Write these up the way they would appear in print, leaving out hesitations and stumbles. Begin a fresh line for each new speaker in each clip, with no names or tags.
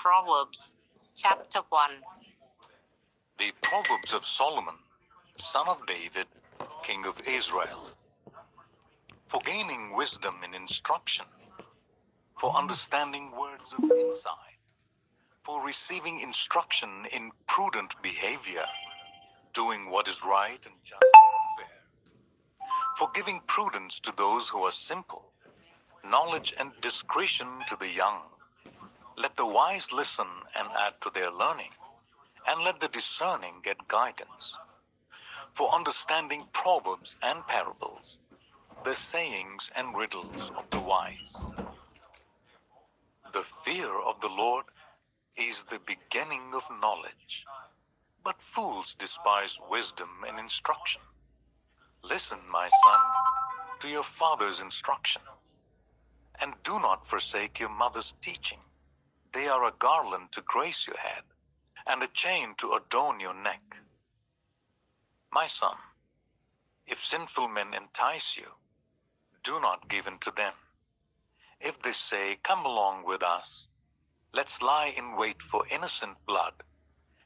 Proverbs, chapter 1.
The Proverbs of Solomon, son of David, king of Israel. For gaining wisdom in instruction, for understanding words of insight, for receiving instruction in prudent behavior, doing what is right and just and fair, for giving prudence to those who are simple, knowledge and discretion to the young. Let the wise listen and add to their learning, and let the discerning get guidance. For understanding proverbs and parables, the sayings and riddles of the wise. The fear of the Lord is the beginning of knowledge, but fools despise wisdom and instruction. Listen, my son, to your father's instruction, and do not forsake your mother's teaching. They are a garland to grace your head, and a chain to adorn your neck. My son, if sinful men entice you, do not give in to them. If they say, "Come along with us, let's lie in wait for innocent blood.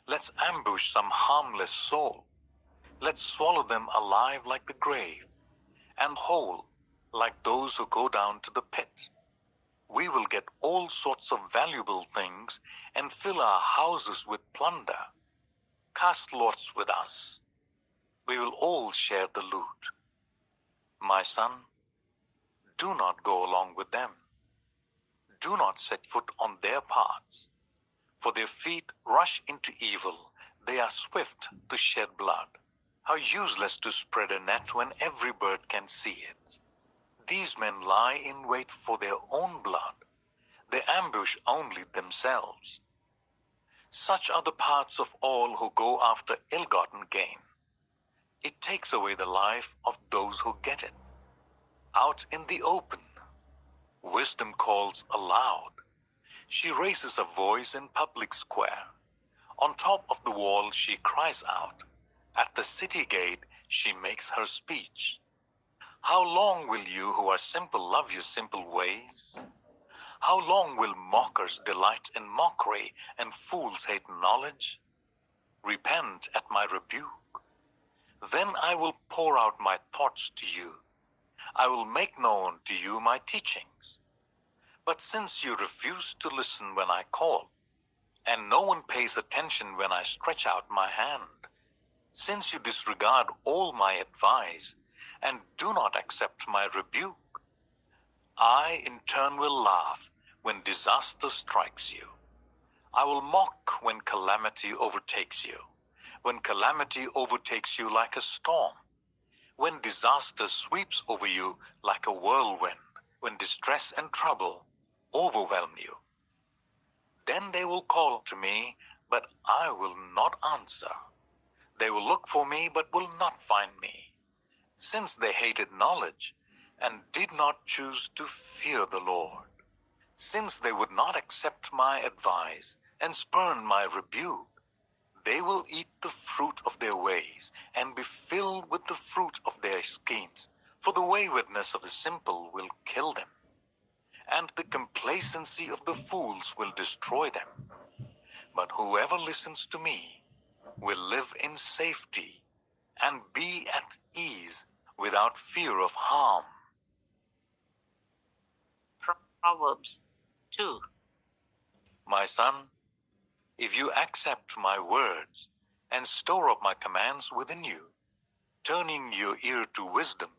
Let's ambush some harmless soul. Let's swallow them alive like the grave, and whole like those who go down to the pit. We will get all sorts of valuable things and fill our houses with plunder. Cast lots with us. We will all share the loot. My son, do not go along with them. Do not set foot on their paths, for their feet rush into evil. They are swift to shed blood. How useless to spread a net when every bird can see it. These men lie in wait for their own blood. They ambush only themselves. Such are the paths of all who go after ill-gotten gain. It takes away the life of those who get it. Out in the open, wisdom calls aloud. She raises a voice in public square. On top of the wall she cries out. At the city gate she makes her speech. How long will you who are simple love your simple ways? How long will mockers delight in mockery and fools hate knowledge? Repent at my rebuke. Then I will pour out my thoughts to you. I will make known to you my teachings. But since you refuse to listen when I call, and no one pays attention when I stretch out my hand, since you disregard all my advice and do not accept my rebuke, I in turn will laugh when disaster strikes you. I will mock when calamity overtakes you, when calamity overtakes you like a storm, when disaster sweeps over you like a whirlwind, when distress and trouble overwhelm you. Then they will call to me, but I will not answer. They will look for me, but will not find me, since they hated knowledge and did not choose to fear the Lord. Since they would not accept my advice and spurn my rebuke, they will eat the fruit of their ways and be filled with the fruit of their schemes, for the waywardness of the simple will kill them, and the complacency of the fools will destroy them. But whoever listens to me will live in safety and be at ease without fear of harm.
Proverbs 2.
My son, if you accept my words and store up my commands within you, turning your ear to wisdom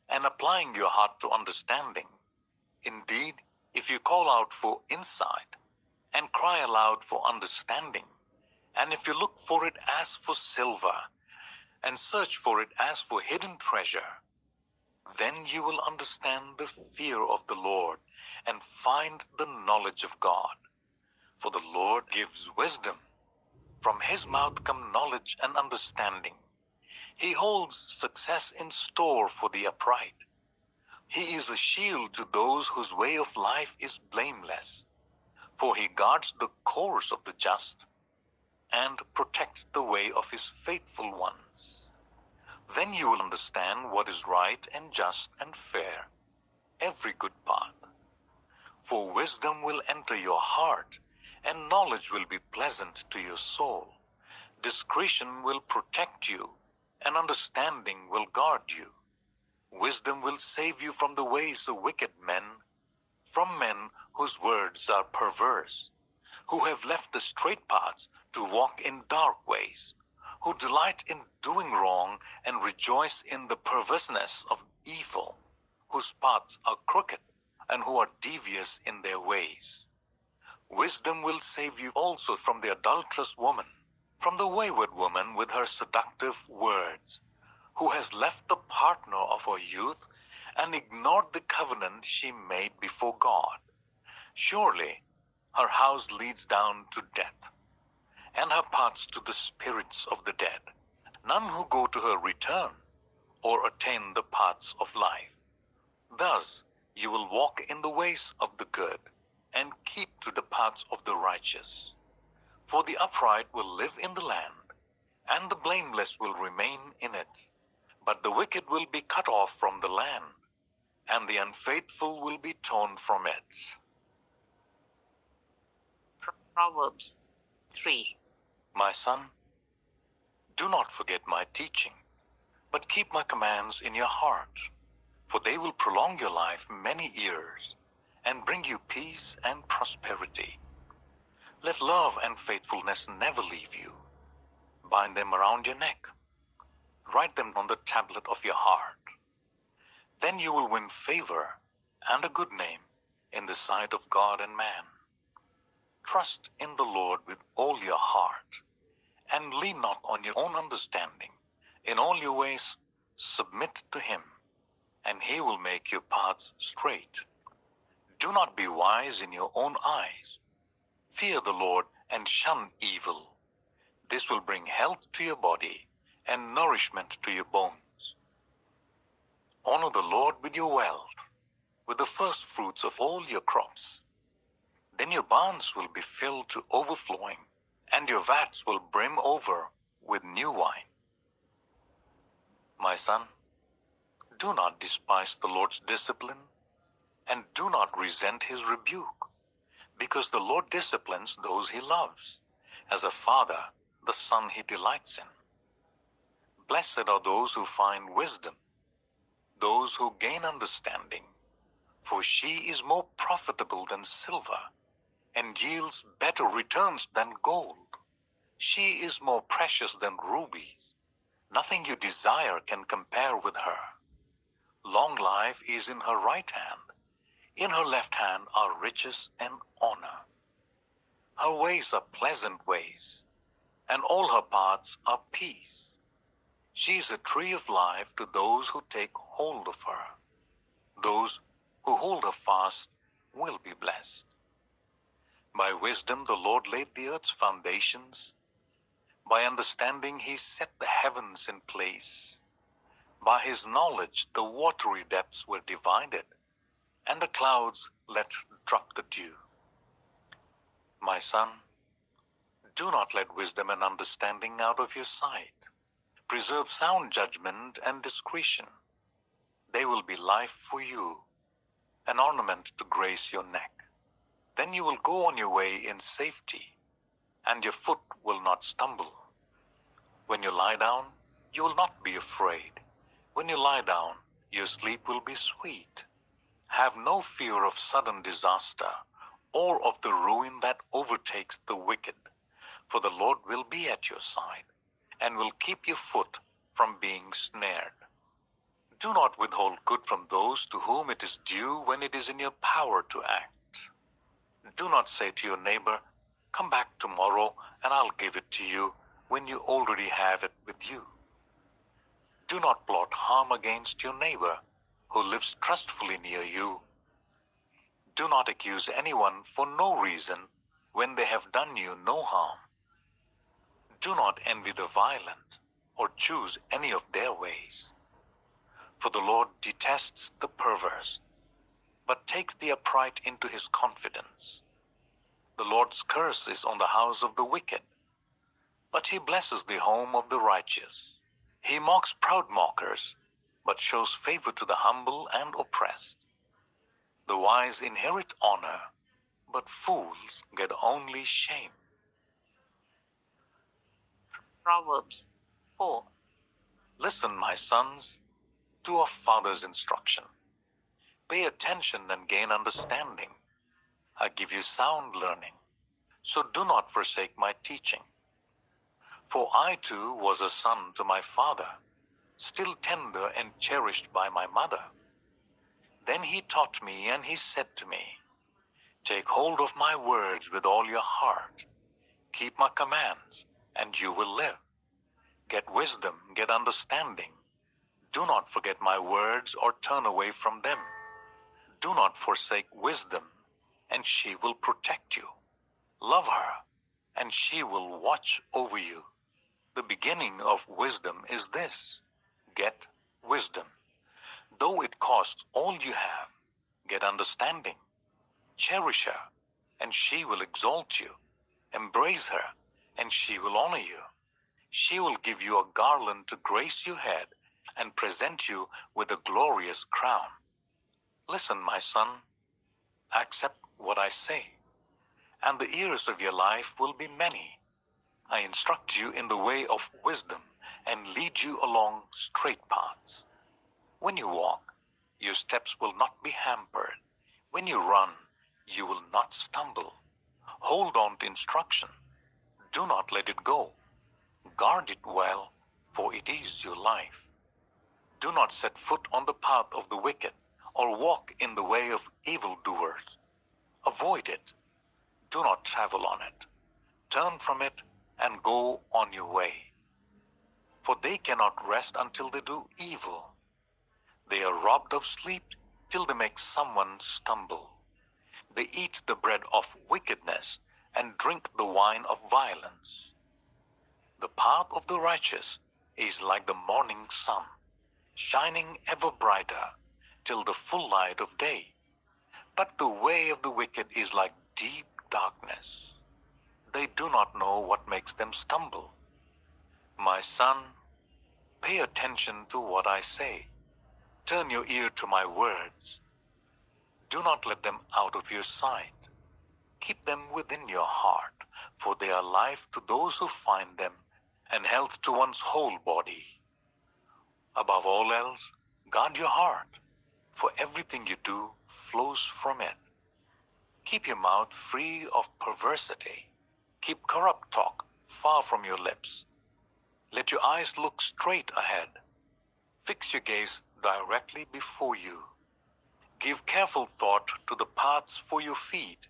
and applying your heart to understanding, indeed, if you call out for insight and cry aloud for understanding, and if you look for it as for silver and search for it as for hidden treasure, then you will understand the fear of the Lord and find the knowledge of God. For the Lord gives wisdom. From his mouth come knowledge and understanding. He holds success in store for the upright. He is a shield to those whose way of life is blameless. For he guards the course of the just and protects the way of his faithful ones. Then you will understand what is right and just and fair, every good path. For wisdom will enter your heart, and knowledge will be pleasant to your soul. Discretion will protect you, and understanding will guard you. Wisdom will save you from the ways of wicked men, from men whose words are perverse, who have left the straight paths to walk in dark ways, who delight in doing wrong and rejoice in the perverseness of evil, whose paths are crooked and who are devious in their ways. Wisdom will save you also from the adulterous woman, from the wayward woman with her seductive words, who has left the partner of her youth and ignored the covenant she made before God. Surely her house leads down to death, and her paths to the spirits of the dead. None who go to her return or attain the paths of life. Thus you will walk in the ways of the good, and keep to the paths of the righteous. For the upright will live in the land, and the blameless will remain in it. But the wicked will be cut off from the land, and the unfaithful will be torn from it.
Proverbs 3.
My son, do not forget my teaching, but keep my commands in your heart, for they will prolong your life many years, and bring you peace and prosperity. Let love and faithfulness never leave you. Bind them around your neck. Write them on the tablet of your heart. Then you will win favor and a good name in the sight of God and man. Trust in the Lord with all your heart, and lean not on your own understanding. In all your ways submit to him, and he will make your paths straight. Do not be wise in your own eyes. Fear the Lord and shun evil. This will bring health to your body and nourishment to your bones. Honor the Lord with your wealth, with the first fruits of all your crops. Then your barns will be filled to overflowing, and your vats will brim over with new wine. My son, do not despise the Lord's discipline, and do not resent his rebuke, because the Lord disciplines those he loves, as a father the son he delights in. Blessed are those who find wisdom, those who gain understanding, for she is more profitable than silver, and yields better returns than gold. She is more precious than rubies. Nothing you desire can compare with her. Long life is in her right hand. In her left hand are riches and honor. Her ways are pleasant ways, and all her paths are peace. She is a tree of life to those who take hold of her. Those who hold her fast will be blessed. By wisdom the Lord laid the earth's foundations. By understanding he set the heavens in place. By his knowledge the watery depths were divided, and the clouds let drop the dew. My son, do not let wisdom and understanding out of your sight. Preserve sound judgment and discretion. They will be life for you, an ornament to grace your neck. Then you will go on your way in safety, and your foot will not stumble. When you lie down, you will not be afraid. When you lie down, your sleep will be sweet. Have no fear of sudden disaster, or of the ruin that overtakes the wicked, for the Lord will be at your side, and will keep your foot from being snared. Do not withhold good from those to whom it is due when it is in your power to act. Do not say to your neighbor, "Come back tomorrow and I'll give it to you," when you already have it with you. Do not plot harm against your neighbor who lives trustfully near you. Do not accuse anyone for no reason when they have done you no harm. Do not envy the violent or choose any of their ways. For the Lord detests the perverse, but takes the upright into his confidence. The Lord's curse is on the house of the wicked, but he blesses the home of the righteous. He mocks proud mockers, but shows favor to the humble and oppressed. The wise inherit honor, but fools get only shame.
Proverbs 4.
Listen, my sons, to a father's instruction. Pay attention and gain understanding. I give you sound learning, so do not forsake my teaching. For I too was a son to my father, still tender and cherished by my mother. Then he taught me, and he said to me, take hold of my words with all your heart. Keep my commands, and you will live. Get wisdom, get understanding. Do not forget my words or turn away from them. Do not forsake wisdom, and she will protect you. Love her, and she will watch over you. The beginning of wisdom is this: get wisdom. Though it costs all you have, get understanding. Cherish her, and she will exalt you. Embrace her, and she will honor you. She will give you a garland to grace your head and present you with a glorious crown. Listen, my son, accept what I say, and the years of your life will be many. I instruct you in the way of wisdom and lead you along straight paths. When you walk, your steps will not be hampered. When you run, you will not stumble. Hold on to instruction. Do not let it go. Guard it well, for it is your life. Do not set foot on the path of the wicked, or walk in the way of evildoers. Avoid it. Do not travel on it. Turn from it and go on your way. For they cannot rest until they do evil. They are robbed of sleep till they make someone stumble. They eat the bread of wickedness and drink the wine of violence. The path of the righteous is like the morning sun, shining ever brighter till the full light of day. But the way of the wicked is like deep darkness. They do not know what makes them stumble. My son, pay attention to what I say. Turn your ear to my words. Do not let them out of your sight. Keep them within your heart, for they are life to those who find them, and health to one's whole body. Above all else, guard your heart, for everything you do flows from it. Keep your mouth free of perversity. Keep corrupt talk far from your lips. Let your eyes look straight ahead. Fix your gaze directly before you. Give careful thought to the paths for your feet,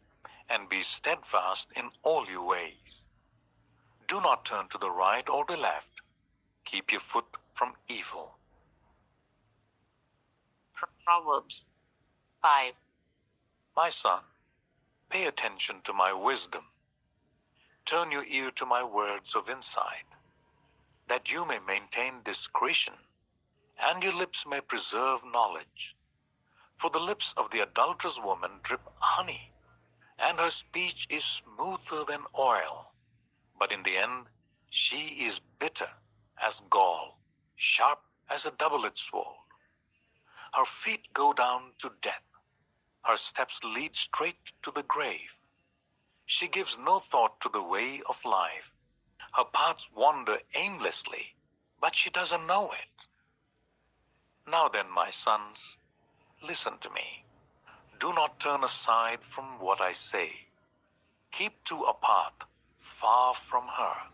and be steadfast in all your ways. Do not turn to the right or the left. Keep your foot from evil.
Proverbs 5.
My son, pay attention to my wisdom. Turn your ear to my words of insight, that you may maintain discretion, and your lips may preserve knowledge. For the lips of the adulterous woman drip honey, and her speech is smoother than oil. But in the end, she is bitter as gall, sharp as a double-edged sword. Her feet go down to death. Her steps lead straight to the grave. She gives no thought to the way of life. Her paths wander aimlessly, but she doesn't know it. Now then, my sons, listen to me. Do not turn aside from what I say. Keep to a path far from her.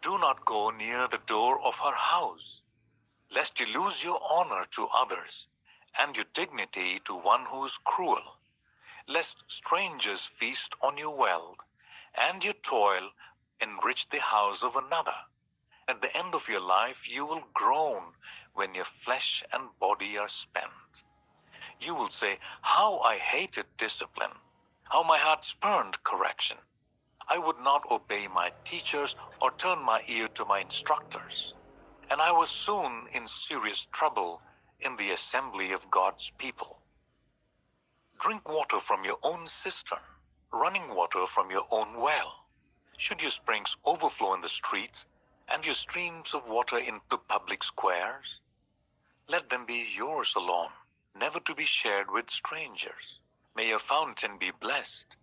Do not go near the door of her house, lest you lose your honor to others, and your dignity to one who is cruel, lest strangers feast on your wealth, and your toil enrich the house of another. At the end of your life you will groan when your flesh and body are spent. You will say, how I hated discipline, how my heart spurned correction. I would not obey my teachers or turn my ear to my instructors. And I was soon in serious trouble in the assembly of God's people. Drink water from your own cistern, running water from your own well. Should your springs overflow in the streets, and your streams of water in the public squares? Let them be yours alone, never to be shared with strangers. May your fountain be blessed,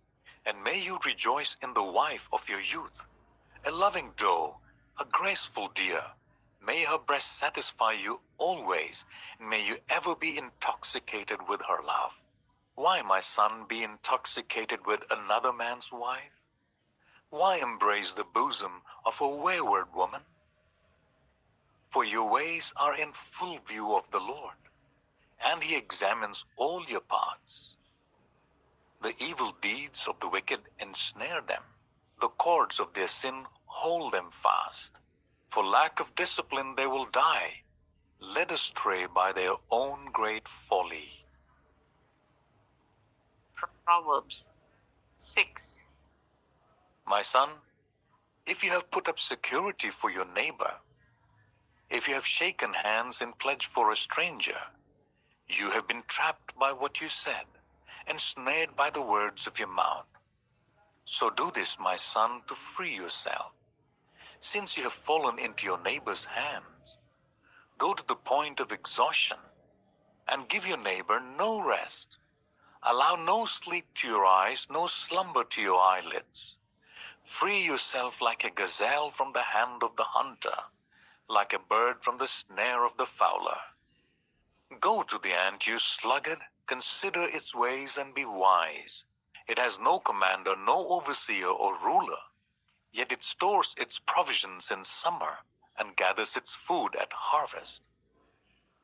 And may you rejoice in the wife of your youth, a loving doe, a graceful deer. May her breast satisfy you always, and may you ever be intoxicated with her love. Why, my son, be intoxicated with another man's wife? Why embrace the bosom of a wayward woman? For your ways are in full view of the Lord, and he examines all your paths. The evil deeds of the wicked ensnare them. The cords of their sin hold them fast. For lack of discipline they will die, led astray by their own great folly.
Proverbs 6.
My son, if you have put up security for your neighbor, if you have shaken hands in pledge for a stranger, you have been trapped by what you said, ensnared by the words of your mouth. So do this, my son, to free yourself. Since you have fallen into your neighbor's hands, go to the point of exhaustion and give your neighbor no rest. Allow no sleep to your eyes, no slumber to your eyelids. Free yourself like a gazelle from the hand of the hunter, like a bird from the snare of the fowler. Go to the ant, you sluggard, consider its ways and be wise. It has no commander, no overseer or ruler, yet it stores its provisions in summer and gathers its food at harvest.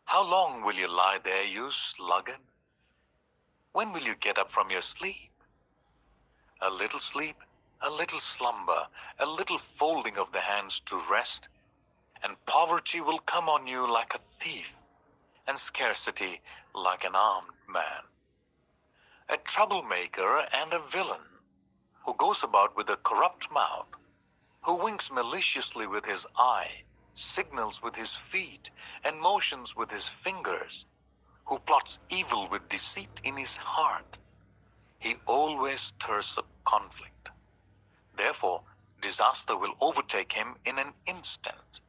How long will you lie there, you sluggard? When will you get up from your sleep? A little sleep, a little slumber, a little folding of the hands to rest, and poverty will come on you like a thief, and scarcity like an armed man. A troublemaker and a villain, who goes about with a corrupt mouth, who winks maliciously with his eye, signals with his feet, and motions with his fingers, who plots evil with deceit in his heart. He always stirs up conflict. Therefore, disaster will overtake him in an instant.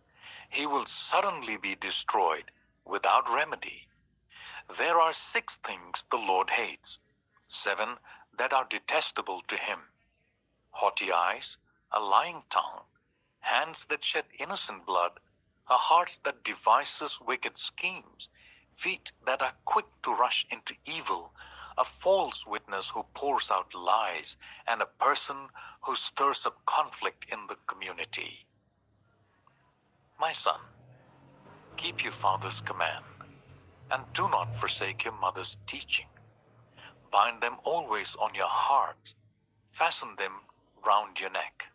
He will suddenly be destroyed without remedy. There are 6 things the Lord hates, 7 that are detestable to him: haughty eyes, a lying tongue, hands that shed innocent blood, a heart that devises wicked schemes, feet that are quick to rush into evil, a false witness who pours out lies, and a person who stirs up conflict in the community. My son, keep your father's command, and do not forsake your mother's teaching. Bind them always on your heart, fasten them round your neck.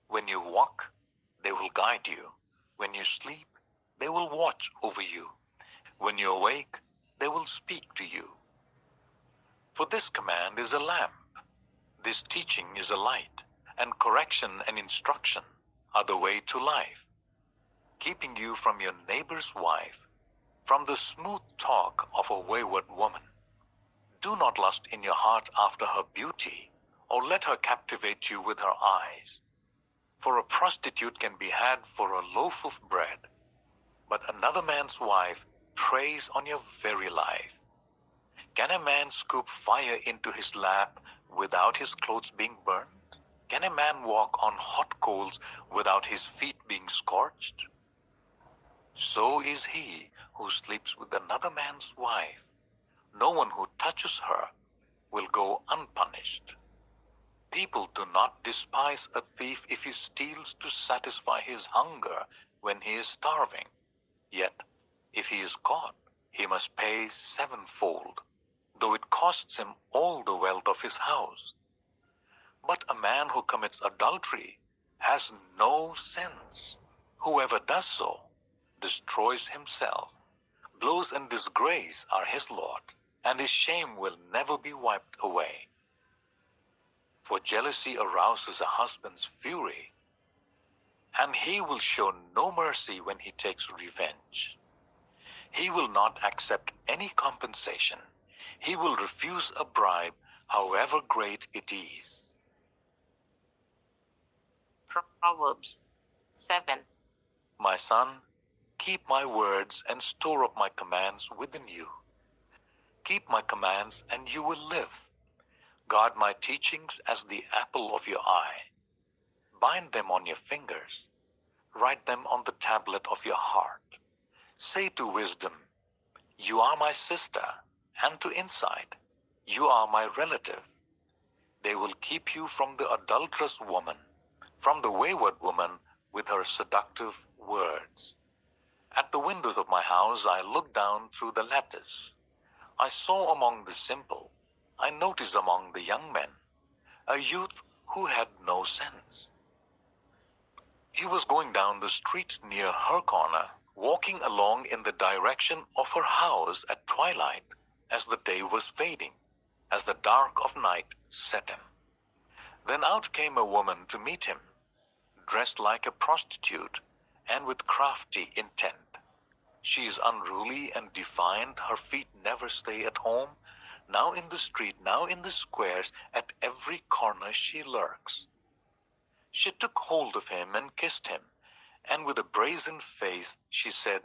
When you walk, they will guide you. When you sleep, they will watch over you. When you awake, they will speak to you. For this command is a lamp, this teaching is a light, and correction and instruction are the way to life, keeping you from your neighbor's wife, from the smooth talk of a wayward woman. Do not lust in your heart after her beauty, or let her captivate you with her eyes. For a prostitute can be had for a loaf of bread, but another man's wife preys on your very life. Can a man scoop fire into his lap without his clothes being burned? Can a man walk on hot coals without his feet being scorched? So is he who sleeps with another man's wife. No one who touches her will go unpunished. People do not despise a thief if he steals to satisfy his hunger when he is starving. Yet, if he is caught, he must pay 7-fold, though it costs him all the wealth of his house. But a man who commits adultery has no sense. Whoever does so destroys himself. Blows and disgrace are his lot, and his shame will never be wiped away. For jealousy arouses a husband's fury, and he will show no mercy when he takes revenge. He will not accept any compensation. He will refuse a bribe, however great it is.
Proverbs 7.
My son, keep my words and store up my commands within you. Keep my commands and you will live. Guard my teachings as the apple of your eye. Bind them on your fingers. Write them on the tablet of your heart. Say to wisdom, you are my sister, and to insight, you are my relative. They will keep you from the adulterous woman, from the wayward woman with her seductive words. At the windows of my house I looked down through the lattice. I saw among the simple, I noticed among the young men, a youth who had no sense. He was going down the street near her corner, walking along in the direction of her house at twilight, as the day was fading, as the dark of night set in. Then out came a woman to meet him, dressed like a prostitute and with crafty intent. She is unruly and defiant, her feet never stay at home. Now in the street, now in the squares, at every corner she lurks. She took hold of him and kissed him, and with a brazen face she said,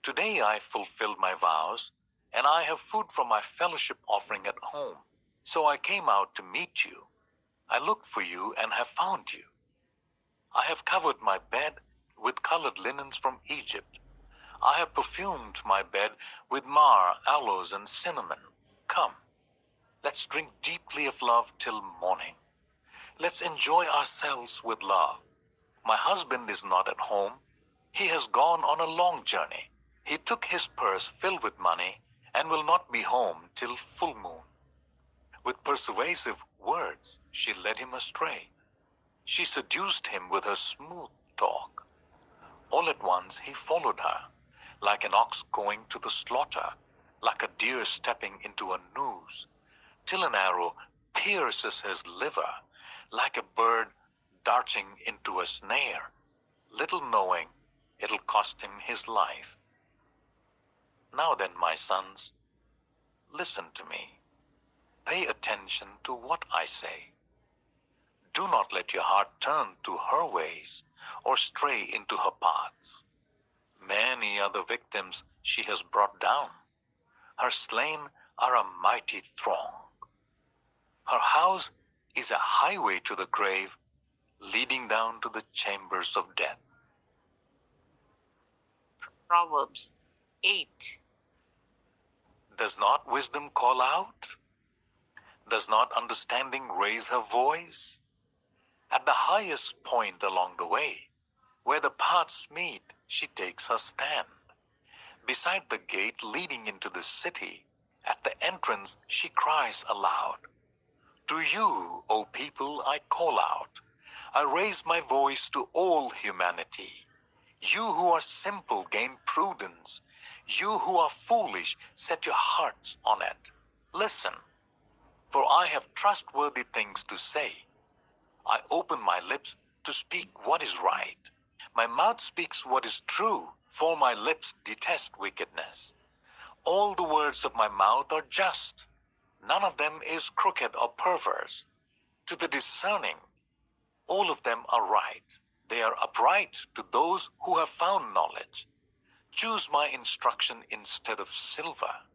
today I fulfilled my vows, and I have food from my fellowship offering at home. So I came out to meet you. I looked for you and have found you. I have covered my bed with colored linens from Egypt. I have perfumed my bed with myrrh, aloes, and cinnamon. Come, let's drink deeply of love till morning. Let's enjoy ourselves with love. My husband is not at home. He has gone on a long journey. He took his purse filled with money and will not be home till full moon. With persuasive words, she led him astray. She seduced him with her smooth talk. All at once he followed her, like an ox going to the slaughter, like a deer stepping into a noose, till an arrow pierces his liver, like a bird darting into a snare, little knowing it'll cost him his life. Now then, my sons, listen to me. Pay attention to what I say. Do not let your heart turn to her ways or stray into her paths. Many are the victims she has brought down. Her slain are a mighty throng. Her house is a highway to the grave, leading down to the chambers of death.
Proverbs 8.
Does not wisdom call out? Does not understanding raise her voice? At the highest point along the way, where the paths meet, she takes her stand. Beside the gate leading into the city, at the entrance she cries aloud. To you, O people, I call out. I raise my voice to all humanity. You who are simple gain prudence. You who are foolish set your hearts on it. Listen, for I have trustworthy things to say. I open my lips to speak what is right. My mouth speaks what is true, for my lips detest wickedness. All the words of my mouth are just. None of them is crooked or perverse. To the discerning, all of them are right. They are upright to those who have found knowledge. Choose my instruction instead of silver,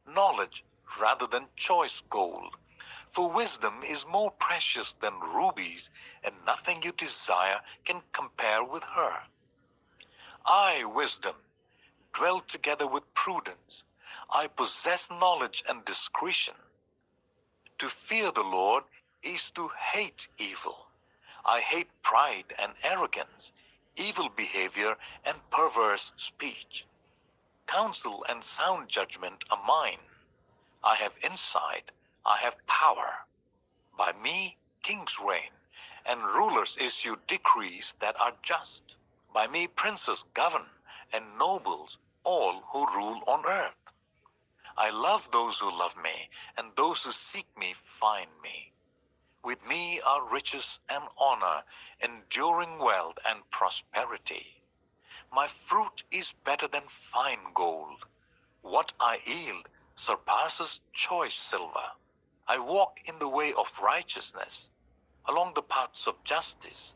knowledge rather than choice gold. For wisdom is more precious than rubies, and nothing you desire can compare with her. I, wisdom, dwell together with prudence. I possess knowledge and discretion. To fear the Lord is to hate evil. I hate pride and arrogance, evil behavior and perverse speech. Counsel and sound judgment are mine. I have insight, I have power. By me kings reign, and rulers issue decrees that are just. By me princes govern, and nobles all who rule on earth. I love those who love me, and those who seek me find me. With me are riches and honor, enduring wealth and prosperity. My fruit is better than fine gold. What I yield surpasses choice silver. I walk in the way of righteousness, along the paths of justice,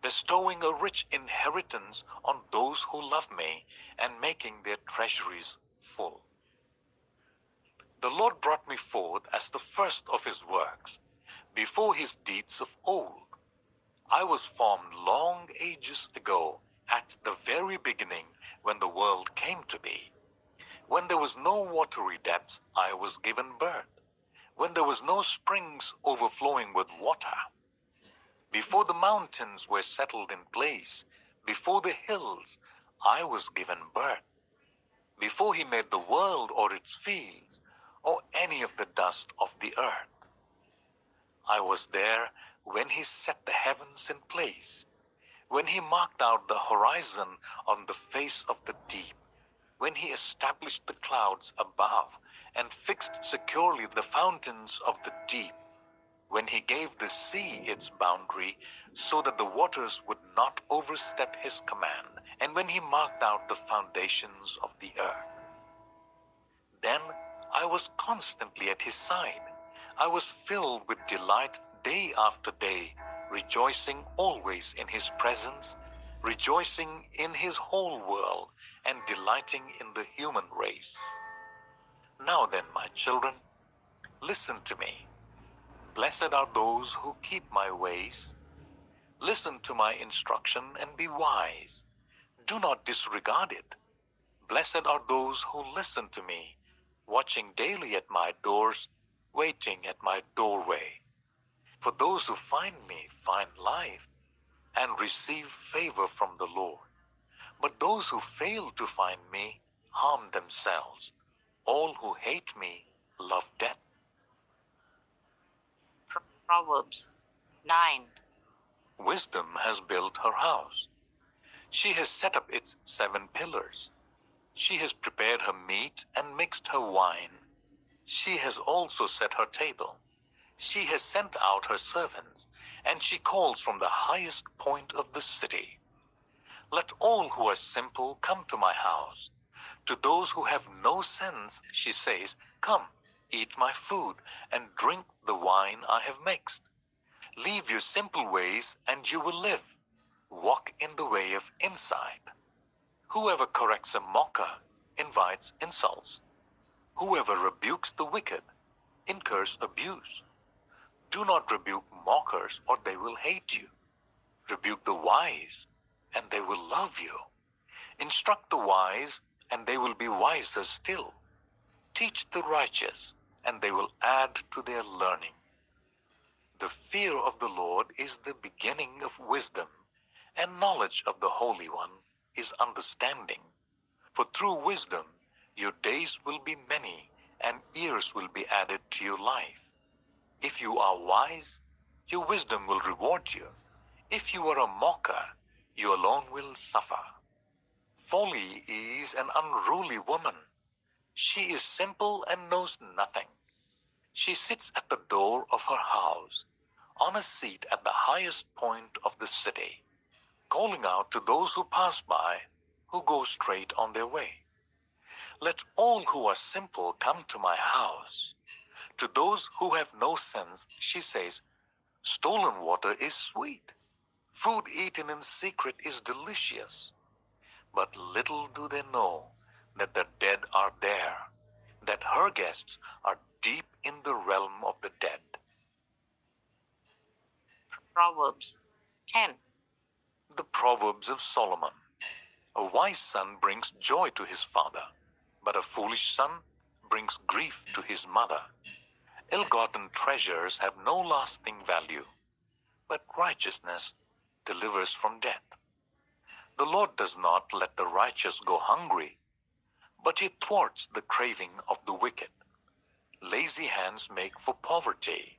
bestowing a rich inheritance on those who love me and making their treasuries full. The Lord brought me forth as the first of his works, before his deeds of old. I was formed long ages ago, at the very beginning, when the world came to be. When there was no watery depths, I was given birth. When there was no springs overflowing with water. Before the mountains were settled in place, before the hills, I was given birth. Before he made the world or its fields, or any of the dust of the earth. I was there when he set the heavens in place, when he marked out the horizon on the face of the deep, when he established the clouds above and fixed securely the fountains of the deep, when he gave the sea its boundary so that the waters would not overstep his command, and when he marked out the foundations of the earth. Then I was constantly at his side. I was filled with delight day after day, rejoicing always in his presence, rejoicing in his whole world, and delighting in the human race. Now then, my children, listen to me. Blessed are those who keep my ways. Listen to my instruction and be wise. Do not disregard it. Blessed are those who listen to me, watching daily at my doors, waiting at my doorway. For those who find me find life and receive favor from the Lord. But those who fail to find me harm themselves. All who hate me love death.
Proverbs 9.
Wisdom has built her house. She has set up its 7 pillars. She has prepared her meat and mixed her wine. She has also set her table. She has sent out her servants, and she calls from the highest point of the city. Let all who are simple come to my house. To those who have no sense, she says, come, eat my food, and drink the wine I have mixed. Leave your simple ways, and you will live. Walk in the way of insight. Whoever corrects a mocker invites insults. Whoever rebukes the wicked incurs abuse. Do not rebuke mockers, or they will hate you. Rebuke the wise, and they will love you. Instruct the wise, and they will be wiser still. Teach the righteous, and they will add to their learning. The fear of the Lord is the beginning of wisdom, and knowledge of the Holy One is understanding. For through wisdom your days will be many, and years will be added to your life. If you are wise, your wisdom will reward you. If you are a mocker, you alone will suffer. Folly is an unruly woman. She is simple and knows nothing. She sits at the door of her house, on a seat at the highest point of the city, calling out to those who pass by, who go straight on their way. Let all who are simple come to my house. To those who have no sense, she says, stolen water is sweet. Food eaten in secret is delicious. But little do they know that the dead are there, that her guests are deep in the realm of the dead.
Proverbs 10.
The Proverbs of Solomon. A wise son brings joy to his father, but a foolish son brings grief to his mother. Ill-gotten treasures have no lasting value, but righteousness delivers from death. The Lord does not let the righteous go hungry, but he thwarts the craving of the wicked. Lazy hands make for poverty,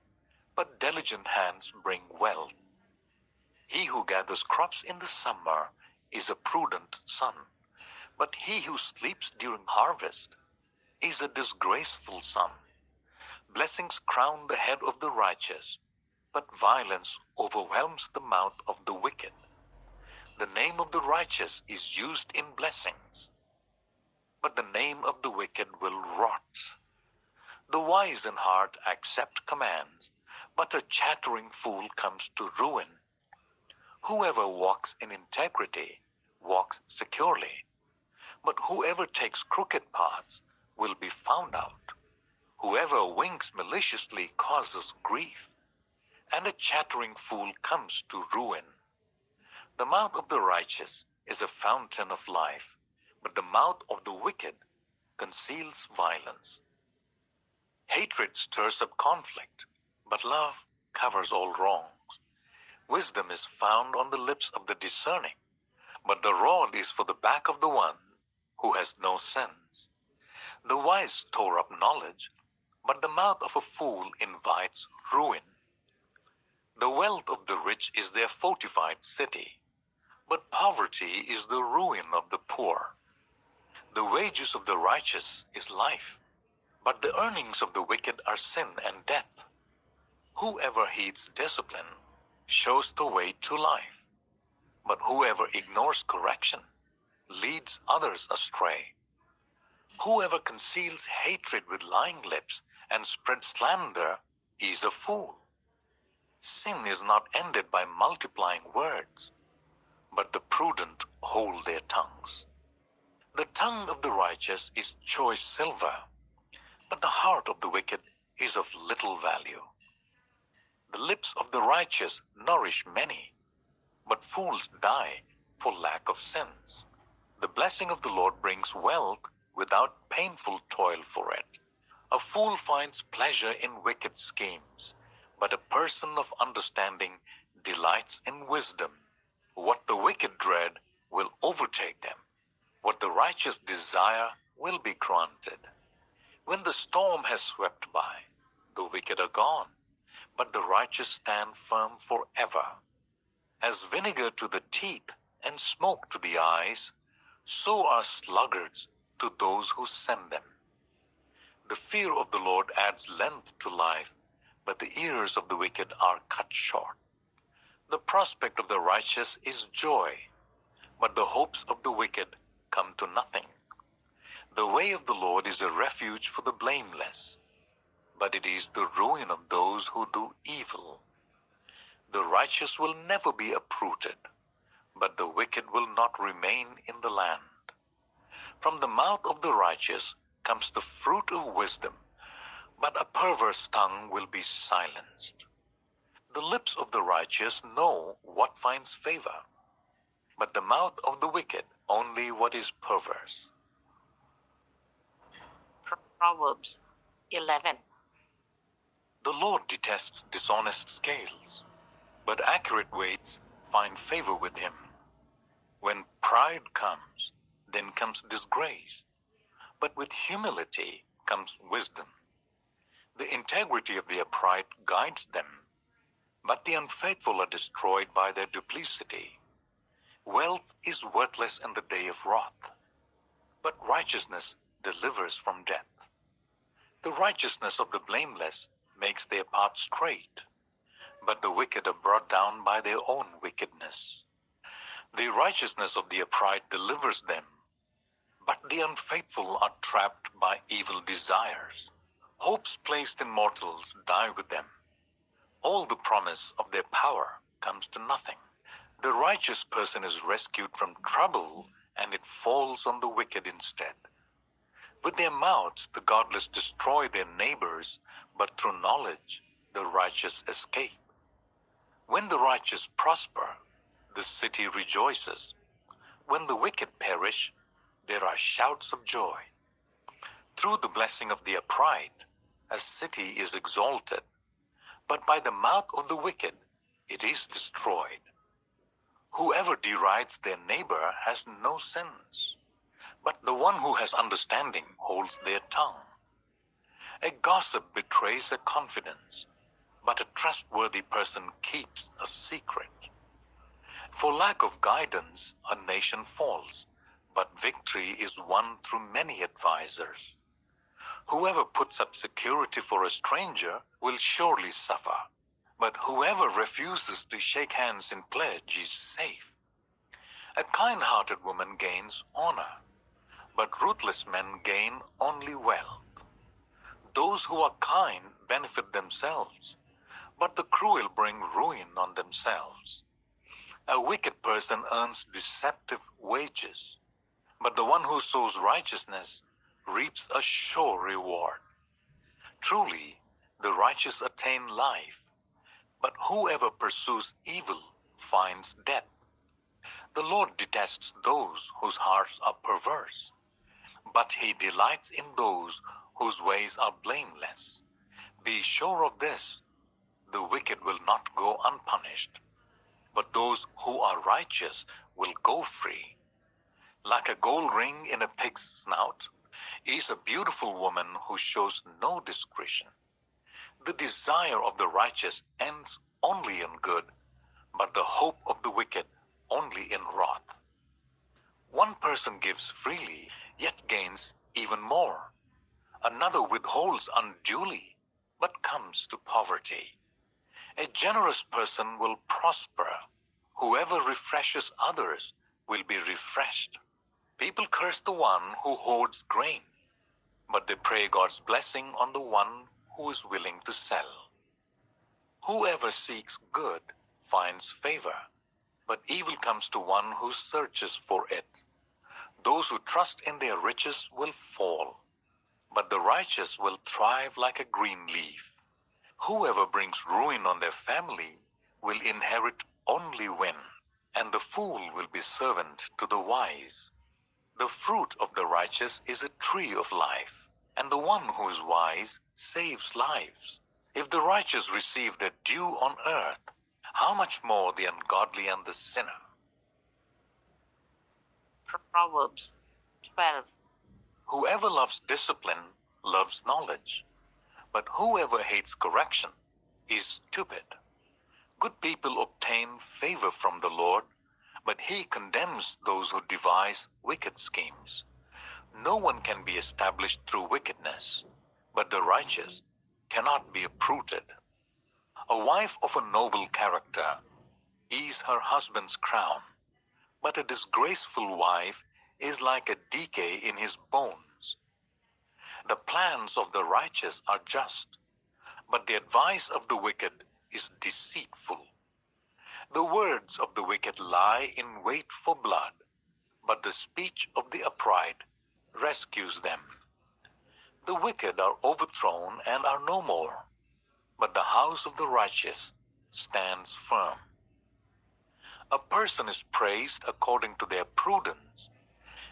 but diligent hands bring wealth. He who gathers crops in the summer is a prudent son, but he who sleeps during harvest is a disgraceful son. Blessings crown the head of the righteous, but violence overwhelms the mouth of the wicked. The name of the righteous is used in blessings, but the name of the wicked will rot. The wise in heart accept commands, but a chattering fool comes to ruin. Whoever walks in integrity walks securely, but whoever takes crooked paths will be found out. Whoever winks maliciously causes grief, and a chattering fool comes to ruin. The mouth of the righteous is a fountain of life, but the mouth of the wicked conceals violence. Hatred stirs up conflict, but love covers all wrongs. Wisdom is found on the lips of the discerning, but the rod is for the back of the one who has no sense. The wise store up knowledge, but the mouth of a fool invites ruin. The wealth of the rich is their fortified city, but poverty is the ruin of the poor. The wages of the righteous is life, but the earnings of the wicked are sin and death. Whoever heeds discipline shows the way to life, but whoever ignores correction leads others astray. Whoever conceals hatred with lying lips and spreads slander is a fool. Sin is not ended by multiplying words, but the prudent hold their tongues. The tongue of the righteous is choice silver, but the heart of the wicked is of little value. The lips of the righteous nourish many, but fools die for lack of sense. The blessing of the Lord brings wealth without painful toil for it. A fool finds pleasure in wicked schemes, but a person of understanding delights in wisdom. What the wicked dread will overtake them. What the righteous desire will be granted. When the storm has swept by, the wicked are gone, but the righteous stand firm forever. As vinegar to the teeth and smoke to the eyes, so are sluggards to those who send them. The fear of the Lord adds length to life, but the ears of the wicked are cut short. The prospect of the righteous is joy, but the hopes of the wicked come to nothing. The way of the Lord is a refuge for the blameless, but it is the ruin of those who do evil. The righteous will never be uprooted, but the wicked will not remain in the land. From the mouth of the righteous comes the fruit of wisdom, but a perverse tongue will be silenced. The lips of the righteous know what finds favor, but the mouth of the wicked only what is perverse.
Proverbs 11.
The Lord detests dishonest scales, but accurate weights find favor with him. When pride comes, then comes disgrace, but with humility comes wisdom. The integrity of the upright guides them, but the unfaithful are destroyed by their duplicity. Wealth is worthless in the day of wrath, but righteousness delivers from death. The righteousness of the blameless makes their path straight, but the wicked are brought down by their own wickedness. The righteousness of the upright delivers them, but the unfaithful are trapped by evil desires. Hopes placed in mortals die with them. All the promise of their power comes to nothing. The righteous person is rescued from trouble, and it falls on the wicked instead. With their mouths the godless destroy their neighbors, but through knowledge the righteous escape. When the righteous prosper, the city rejoices. When the wicked perish, there are shouts of joy. Through the blessing of the upright, a city is exalted, but by the mouth of the wicked it is destroyed. Whoever derides their neighbor has no sense, but the one who has understanding holds their tongue. A gossip betrays a confidence, but a trustworthy person keeps a secret. For lack of guidance, a nation falls, but victory is won through many advisers. Whoever puts up security for a stranger will surely suffer, but whoever refuses to shake hands in pledge is safe. A kind-hearted woman gains honor, but ruthless men gain only wealth. Those who are kind benefit themselves, but the cruel bring ruin on themselves. A wicked person earns deceptive wages, but the one who sows righteousness reaps a sure reward. Truly, the righteous attain life, but whoever pursues evil finds death. The Lord detests those whose hearts are perverse, but he delights in those whose ways are blameless. Be sure of this, the wicked will not go unpunished, but those who are righteous will go free. Like a gold ring in a pig's snout is a beautiful woman who shows no discretion. The desire of the righteous ends only in good, but the hope of the wicked only in wrath. One person gives freely, yet gains even more. Another withholds unduly, but comes to poverty. A generous person will prosper. Whoever refreshes others will be refreshed. People curse the one who hoards grain, but they pray God's blessing on the one who is willing to sell. Whoever seeks good finds favor, but evil comes to one who searches for it. Those who trust in their riches will fall, but the righteous will thrive like a green leaf. Whoever brings ruin on their family will inherit only win, and the fool will be servant to the wise. The fruit of the righteous is a tree of life, and the one who is wise saves lives. If the righteous receive their due on earth, how much more the ungodly and the sinner?
Proverbs 12.
Whoever loves discipline loves knowledge, but whoever hates correction is stupid. Good people obtain favor from the Lord, but he condemns those who devise wicked schemes. No one can be established through wickedness, but the righteous cannot be uprooted. A wife of a noble character is her husband's crown, but a disgraceful wife is like a decay in his bones. The plans of the righteous are just, but the advice of the wicked is deceitful. The words of the wicked lie in wait for blood, but the speech of the upright rescues them. The wicked are overthrown and are no more, but the house of the righteous stands firm. A person is praised according to their prudence,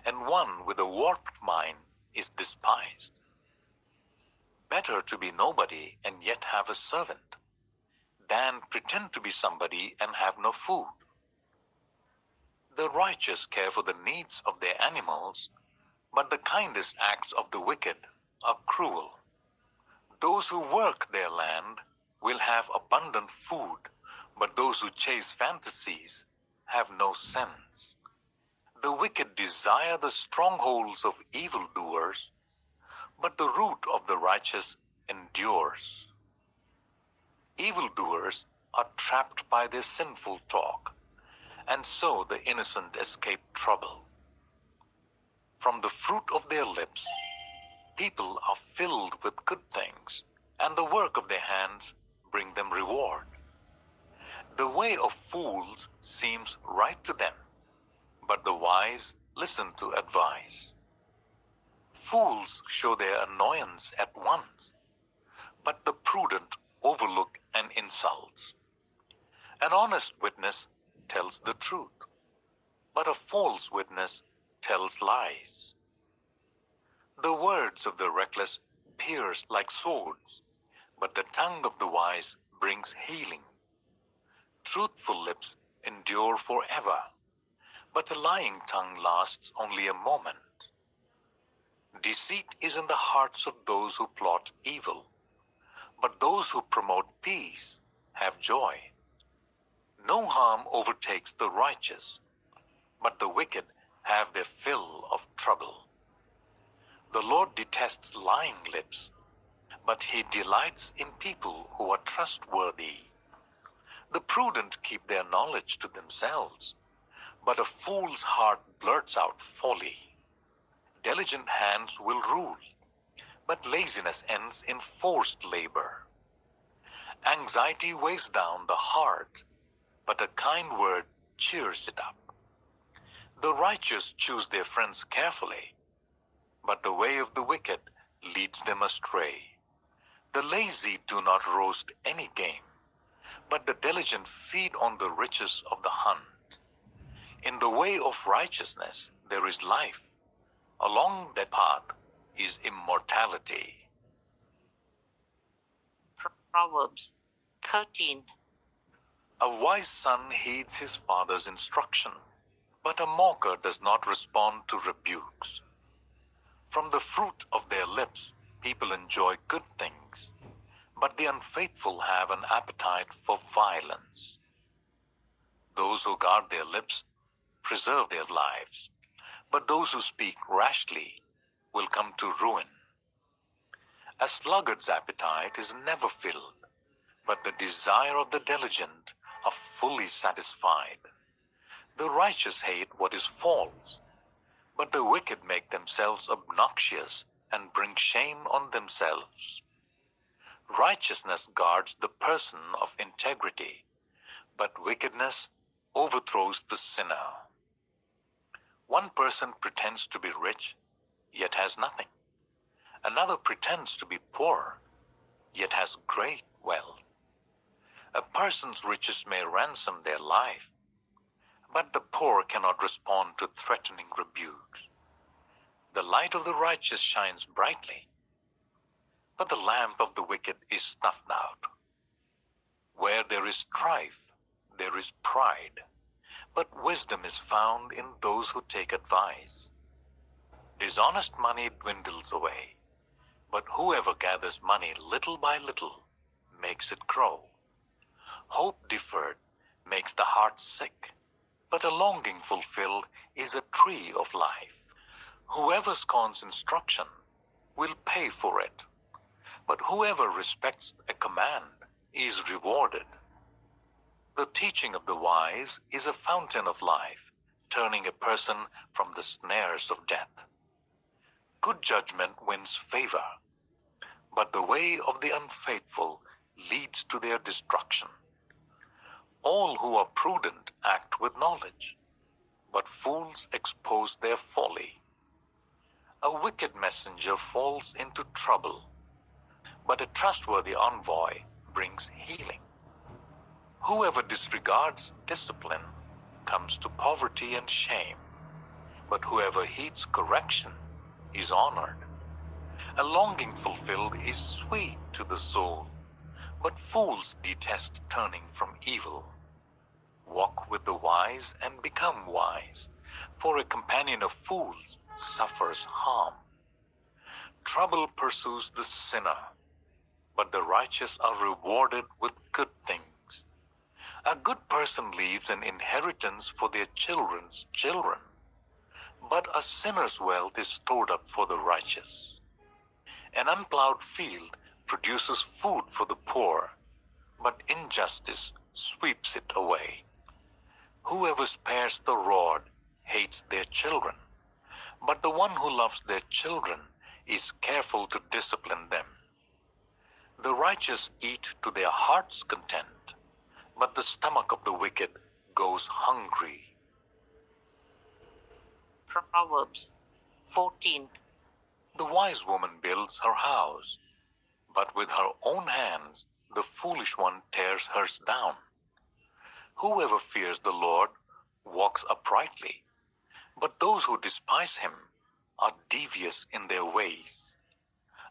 and one with a warped mind is despised. Better to be nobody and yet have a servant, than pretend to be somebody and have no food. The righteous care for the needs of their animals, but the kindest acts of the wicked are cruel. Those who work their land will have abundant food, but those who chase fantasies have no sense. The wicked desire the strongholds of evildoers, but the root of the righteous endures. Evildoers are trapped by their sinful talk, and so the innocent escape trouble. From the fruit of their lips, people are filled with good things, and the work of their hands bring them reward. The way of fools seems right to them, but the wise listen to advice. Fools show their annoyance at once, but the prudent overlook an insult. An honest witness tells the truth, but a false witness tells lies. The words of the reckless pierce like swords, but the tongue of the wise brings healing. Truthful lips endure forever, but a lying tongue lasts only a moment. Deceit is in the hearts of those who plot evil, but those who promote peace have joy. No harm overtakes the righteous, but the wicked have their fill of trouble. The Lord detests lying lips, but he delights in people who are trustworthy. The prudent keep their knowledge to themselves, but a fool's heart blurts out folly. Diligent hands will rule, but laziness ends in forced labor. Anxiety weighs down the heart, but a kind word cheers it up. The righteous choose their friends carefully, but the way of the wicked leads them astray. The lazy do not roast any game, but the diligent feed on the riches of the hunt. In the way of righteousness there is life. Along that path is immortality.
Proverbs 13.
A wise son heeds his father's instruction, but a mocker does not respond to rebukes. From the fruit of their lips people enjoy good things, but the unfaithful have an appetite for violence. Those who guard their lips preserve their lives, but those who speak rashly will come to ruin. A sluggard's appetite is never filled, but the desire of the diligent are fully satisfied. The righteous hate what is false, but the wicked make themselves obnoxious and bring shame on themselves. Righteousness guards the person of integrity, but wickedness overthrows the sinner. One person pretends to be rich, yet has nothing. Another pretends to be poor, yet has great wealth. A person's riches may ransom their life, but the poor cannot respond to threatening rebukes. The light of the righteous shines brightly, but the lamp of the wicked is snuffed out. Where there is strife, there is pride, but wisdom is found in those who take advice. Dishonest money dwindles away, but whoever gathers money little by little makes it grow. Hope deferred makes the heart sick, but a longing fulfilled is a tree of life. Whoever scorns instruction will pay for it, but whoever respects a command is rewarded. The teaching of the wise is a fountain of life, turning a person from the snares of death. Good judgment wins favor, but the way of the unfaithful leads to their destruction. All who are prudent act with knowledge, but fools expose their folly. A wicked messenger falls into trouble, but a trustworthy envoy brings healing. Whoever disregards discipline comes to poverty and shame, but whoever heeds correction is honored. A longing fulfilled is sweet to the soul, but fools detest turning from evil. Walk with the wise and become wise, for a companion of fools suffers harm. Trouble pursues the sinner, but the righteous are rewarded with good things. A good person leaves an inheritance for their children's children, but a sinner's wealth is stored up for the righteous. An unplowed field produces food for the poor, but injustice sweeps it away. Whoever spares the rod hates their children, but the one who loves their children is careful to discipline them. The righteous eat to their heart's content, but the stomach of the wicked goes hungry.
Proverbs 14.
The wise woman builds her house, but with her own hands the foolish one tears hers down. Whoever fears the Lord walks uprightly, but those who despise him are devious in their ways.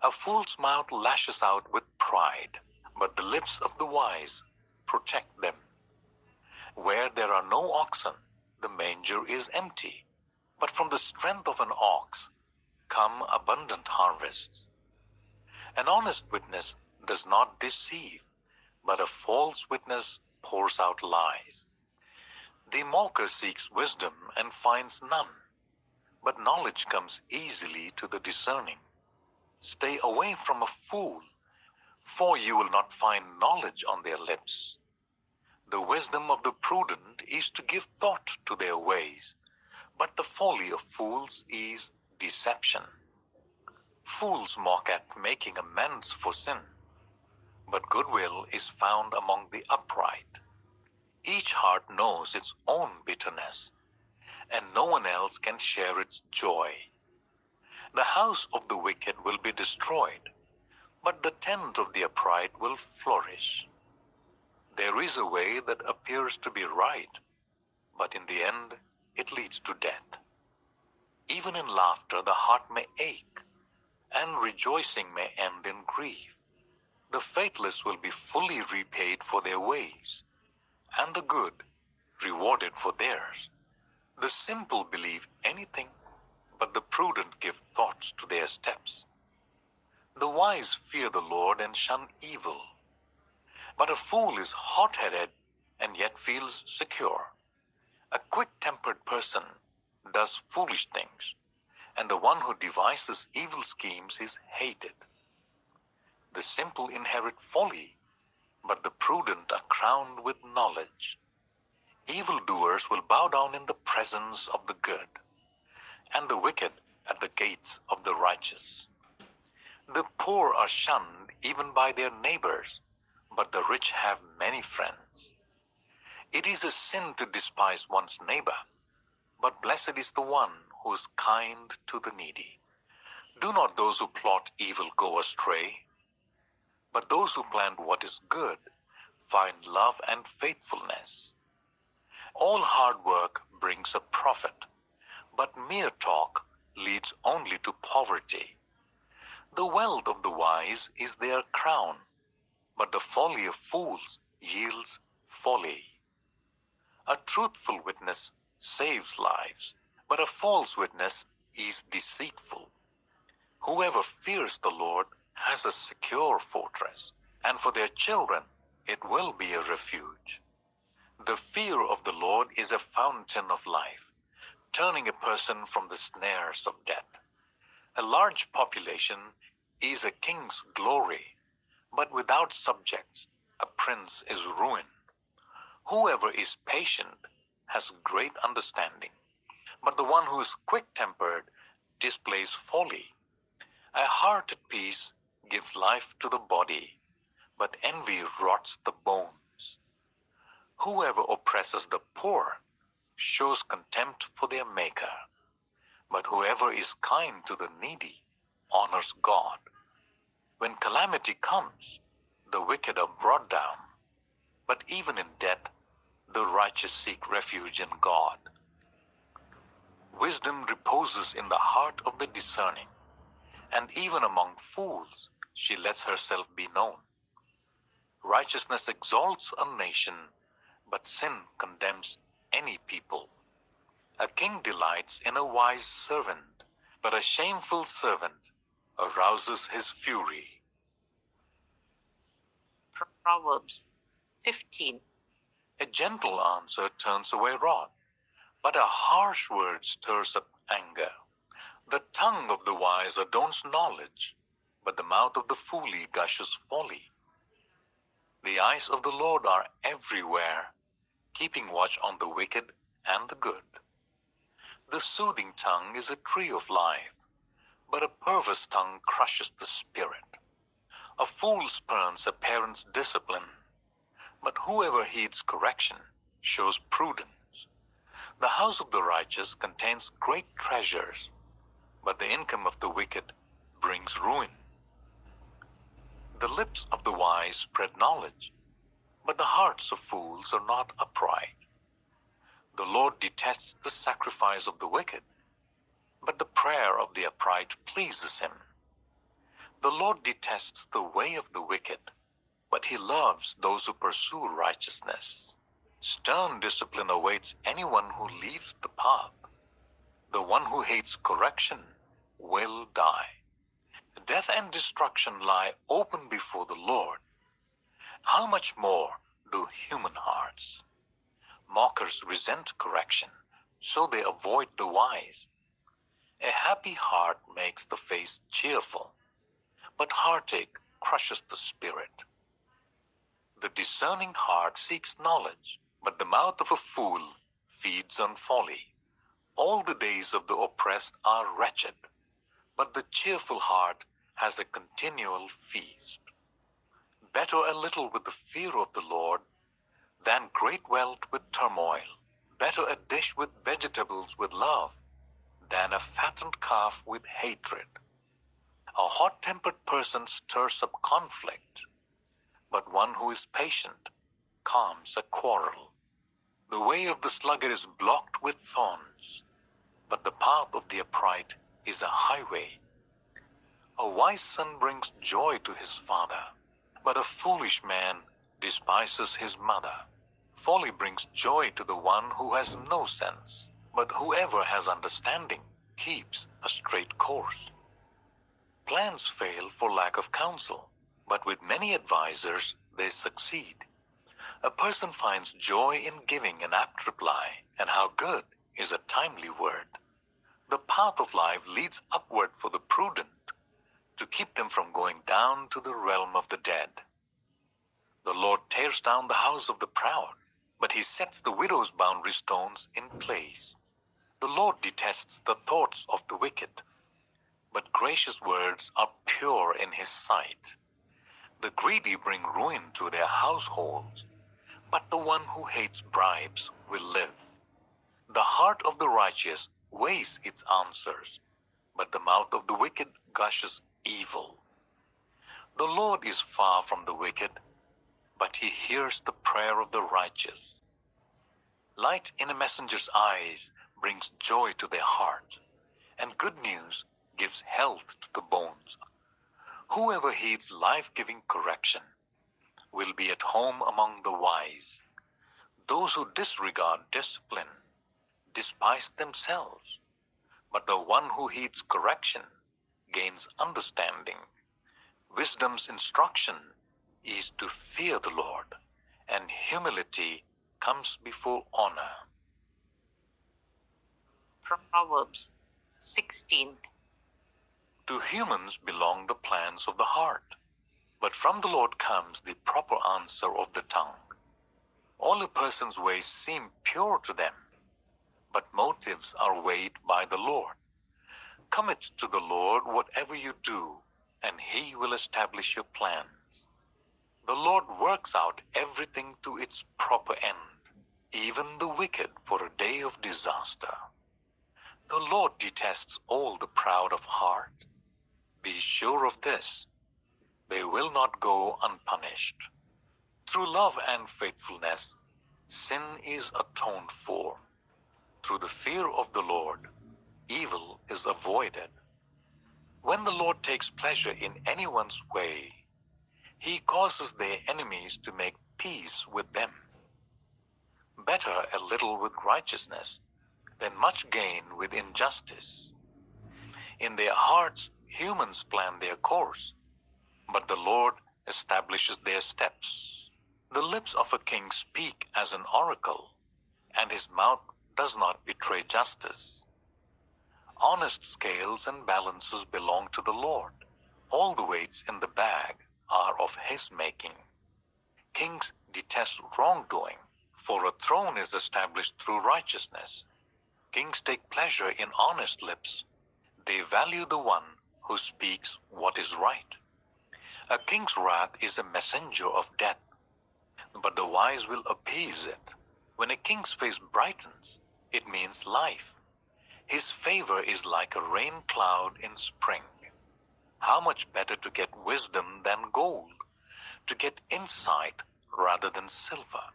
A fool's mouth lashes out with pride, but the lips of the wise protect them. Where there are no oxen, the manger is empty, but from the strength of an ox come abundant harvests. An honest witness does not deceive, but a false witness pours out lies. The mocker seeks wisdom and finds none, but knowledge comes easily to the discerning. Stay away from a fool, for you will not find knowledge on their lips. The wisdom of the prudent is to give thought to their ways, but the folly of fools is deception. Fools mock at making amends for sin, but goodwill is found among the upright. Each heart knows its own bitterness, and no one else can share its joy. The house of the wicked will be destroyed, but the tent of the upright will flourish. There is a way that appears to be right, but in the end it leads to death. Even in laughter the heart may ache, and rejoicing may end in grief. The faithless will be fully repaid for their ways, and the good rewarded for theirs. The simple believe anything, but the prudent give thoughts to their steps. The wise fear the Lord and shun evil, but a fool is hot-headed and yet feels secure. A quick-tempered person does foolish things, and the one who devises evil schemes is hated. The simple inherit folly, but the prudent are crowned with knowledge. Evildoers will bow down in the presence of the good, and the wicked at the gates of the righteous. The poor are shunned even by their neighbors, but the rich have many friends. It is a sin to despise one's neighbor, but blessed is the one who is kind to the needy. Do not those who plot evil go astray, but those who plan what is good find love and faithfulness. All hard work brings a profit, but mere talk leads only to poverty. The wealth of the wise is their crown, but the folly of fools yields folly. A truthful witness saves lives, but a false witness is deceitful. Whoever fears the Lord has a secure fortress, and for their children it will be a refuge. The fear of the Lord is a fountain of life, turning a person from the snares of death. A large population is a king's glory, but without subjects a prince is ruin. Whoever is patient has great understanding, but the one who is quick-tempered displays folly. A heart at peace gives life to the body, but envy rots the bones. Whoever oppresses the poor shows contempt for their Maker, but whoever is kind to the needy honors God. When calamity comes, the wicked are brought down, but even in death, the righteous seek refuge in God. Wisdom reposes in the heart of the discerning, and even among fools she lets herself be known. Righteousness exalts a nation, but sin condemns any people. A king delights in a wise servant, but a shameful servant arouses his fury.
Proverbs 15.
A gentle answer turns away wrath, but a harsh word stirs up anger. The tongue of the wise adorns knowledge, but the mouth of the fool gushes folly. The eyes of the Lord are everywhere, keeping watch on the wicked and the good. The soothing tongue is a tree of life, but a perverse tongue crushes the spirit. A fool spurns a parent's discipline, but whoever heeds correction shows prudence. The house of the righteous contains great treasures, but the income of the wicked brings ruin. The lips of the wise spread knowledge, but the hearts of fools are not upright. The Lord detests the sacrifice of the wicked, but the prayer of the upright pleases him. The Lord detests the way of the wicked, but he loves those who pursue righteousness. Stern discipline awaits anyone who leaves the path. The one who hates correction will die. Death and destruction lie open before the Lord. How much more do human hearts? Mockers resent correction, so they avoid the wise. A happy heart makes the face cheerful, but heartache crushes the spirit. The discerning heart seeks knowledge, but the mouth of a fool feeds on folly. All the days of the oppressed are wretched, but the cheerful heart has a continual feast. Better a little with the fear of the Lord than great wealth with turmoil. Better a dish with vegetables with love than a fattened calf with hatred. A hot-tempered person stirs up conflict, but one who is patient calms a quarrel. The way of the sluggard is blocked with thorns, but the path of the upright is a highway. A wise son brings joy to his father, but a foolish man despises his mother. Folly brings joy to the one who has no sense, but whoever has understanding keeps a straight course. Plans fail for lack of counsel, but with many advisers they succeed. A person finds joy in giving an apt reply, and how good is a timely word. The path of life leads upward for the prudent, to keep them from going down to the realm of the dead. The Lord tears down the house of the proud, but he sets the widow's boundary stones in place. The Lord detests the thoughts of the wicked, but gracious words are pure in his sight. The greedy bring ruin to their households, but the one who hates bribes will live. The heart of the righteous weighs its answers, but the mouth of the wicked gushes evil. The Lord is far from the wicked, but he hears the prayer of the righteous. Light in a messenger's eyes brings joy to their heart, and good news gives health to the bones. Whoever heeds life-giving correction will be at home among the wise. Those who disregard discipline despise themselves, but the one who heeds correction gains understanding. Wisdom's instruction is to fear the Lord, and humility comes before honor.
Proverbs 16.
To humans belong the plans of the heart, but from the Lord comes the proper answer of the tongue. All a person's ways seem pure to them, but motives are weighed by the Lord. Commit to the Lord whatever you do, and he will establish your plans. The Lord works out everything to its proper end, even the wicked for a day of disaster. The Lord detests all the proud of heart. Be sure of this, they will not go unpunished. Through love and faithfulness, sin is atoned for. Through the fear of the Lord, evil is avoided. When the Lord takes pleasure in anyone's way, he causes their enemies to make peace with them. Better a little with righteousness than much gain with injustice. In their hearts, humans plan their course, but the Lord establishes their steps. The lips of a king speak as an oracle, and his mouth does not betray justice. Honest scales and balances belong to the Lord. All the weights in the bag are of his making. Kings detest wrongdoing, for a throne is established through righteousness. Kings take pleasure in honest lips. They value the one who speaks what is right. A king's wrath is a messenger of death, but the wise will appease it. When a king's face brightens, it means life. His favor is like a rain cloud in spring. How much better to get wisdom than gold, to get insight rather than silver.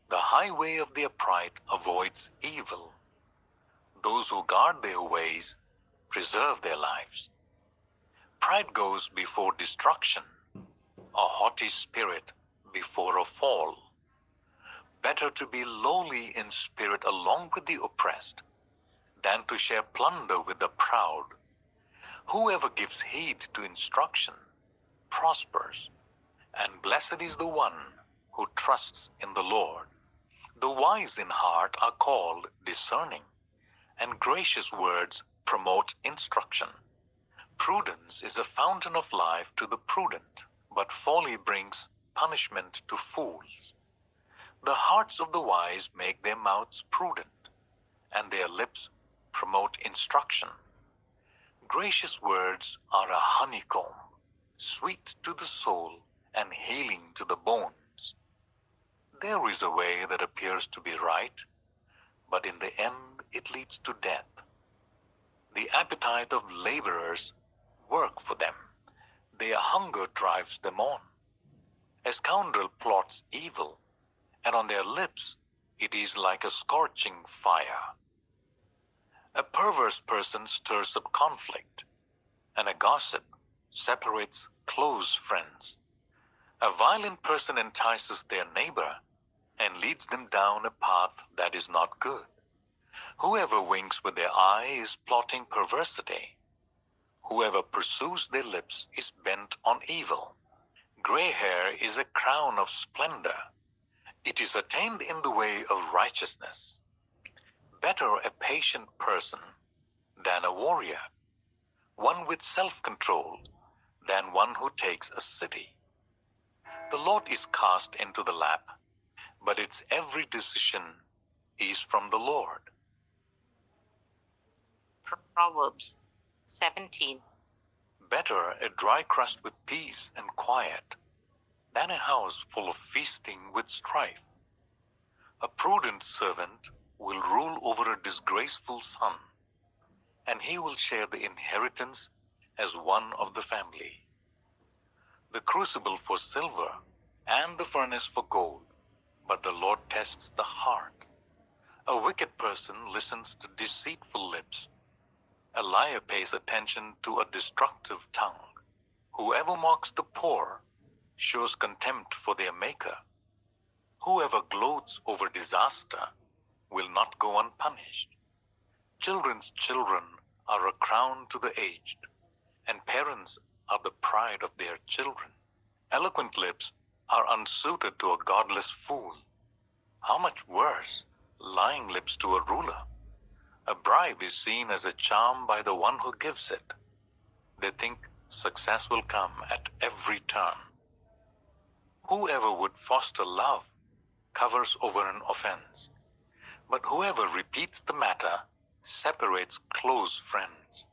The highway of the upright avoids evil. Those who guard their ways preserve their lives. Pride goes before destruction, a haughty spirit before a fall. Better to be lowly in spirit along with the oppressed than to share plunder with the proud. Whoever gives heed to instruction prospers, and blessed is the one who trusts in the Lord. The wise in heart are called discerning, and gracious words promote instruction. Prudence is a fountain of life to the prudent, but folly brings punishment to fools. The hearts of the wise make their mouths prudent, and their lips promote instruction. Gracious words are a honeycomb, sweet to the soul and healing to the bones. There is a way that appears to be right, but in the end it leads to death. The appetite of laborers work for them. Their hunger drives them on. A scoundrel plots evil, and on their lips it is like a scorching fire. A perverse person stirs up conflict, and a gossip separates close friends. A violent person entices their neighbor and leads them down a path that is not good. Whoever winks with their eye is plotting perversity. Whoever pursues their lips is bent on evil. Gray hair is a crown of splendor. It is attained in the way of righteousness. Better a patient person than a warrior, one with self-control than one who takes a city. The lot is cast into the lap, but its every decision is from the Lord.
Proverbs 17.
Better a dry crust with peace and quiet than a house full of feasting with strife. A prudent servant will rule over a disgraceful son, and he will share the inheritance as one of the family. The crucible for silver and the furnace for gold, but the Lord tests the heart. A wicked person listens to deceitful lips. A liar pays attention to a destructive tongue. Whoever mocks the poor shows contempt for their maker. Whoever gloats over disaster will not go unpunished. Children's children are a crown to the aged, and parents are the pride of their children. Eloquent lips are unsuited to a godless fool. How much worse, lying lips to a ruler. A bribe is seen as a charm by the one who gives it. They think success will come at every turn. Whoever would foster love covers over an offense, but whoever repeats the matter separates close friends.